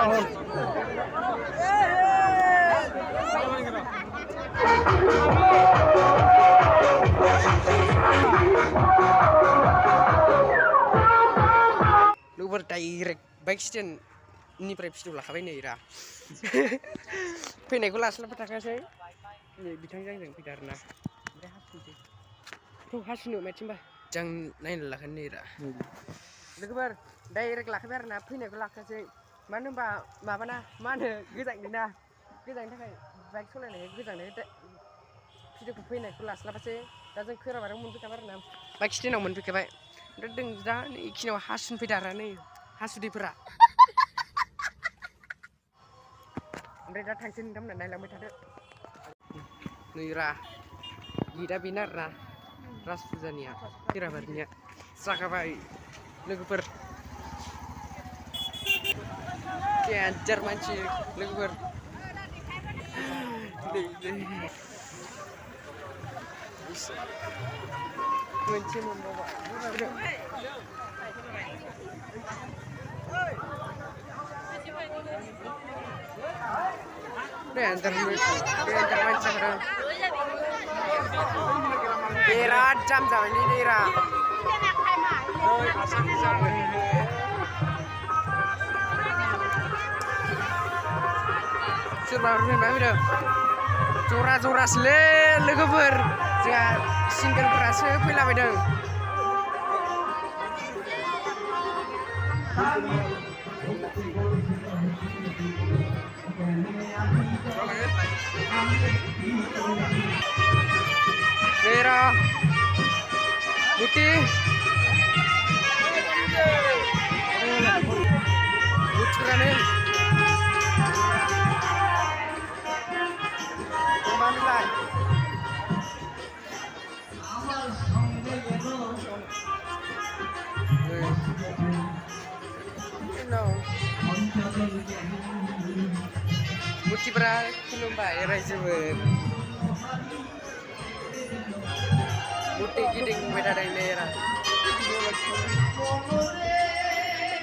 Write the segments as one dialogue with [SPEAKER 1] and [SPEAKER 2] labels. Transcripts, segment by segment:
[SPEAKER 1] Luber direct baik stand ini video लाखाबाय नै रा फैनायखौ लास्लाबबाय थाखासै बिथांजों आंजों फैदो आरोना ओमफ्राय हासुनोसै थ' हासुनो माथिंबा जों नायनो लाखानो नै रा लोगोफोर डाइरेक्ट लाखाबाय आरोना फैनायखौ लाखासै मानो होनबा माबाना मा होनो गोजांदों ना गोजांनि थाखाय बाइक सालायनाय गोजांनाय भिडिअखौ फैनायखौ लास्लाबासै दा जों खोराबाराव मोनफैखाबाय आरोना बाइक स्टेन्डआव मोनफैखाबाय ओमफ्राय जों दा इखिनियाव हासुनो फैदो आरो नै हासुदैफोरा ओमफ्राय दा थांसै नोंथांमोना नायलांबाय थादो नै रा गिदा बेनो आरोना राज फुजानिया खेराबारिनिया जागाबाय लोगोफोर डेन्जार मानसि लोगोफोर मोनसे मोनबावबाय डेन्जार मानसिफोरा बिराद जाम जाबाय नै रा सोरबा फैबाय फैदों जरा जरासोलै लोगोफोर जोंहा सिंगेलफोरासो फैलाबायदों Vera Buti Butrane kembali lagi Buti berat kelomba ya raizubur Buti giding beda dari Nera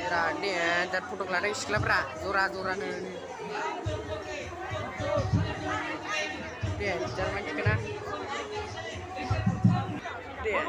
[SPEAKER 1] Nera ini ya dan foto ladang sekolah berat zora nih dia jangan main kena dia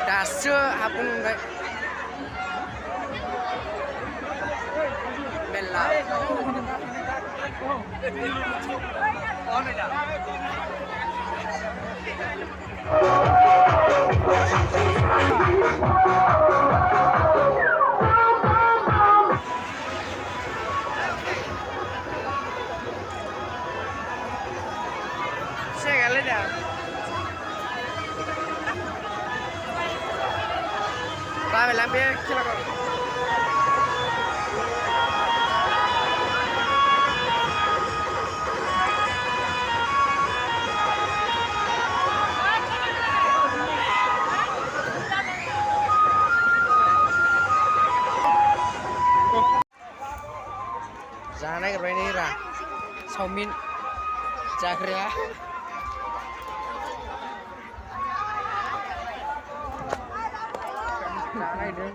[SPEAKER 1] Dasar hapung baik bella segala dah Bawa lambe kira kau. Jangan lagi berani ra. Saumin jagra. Jangan lagi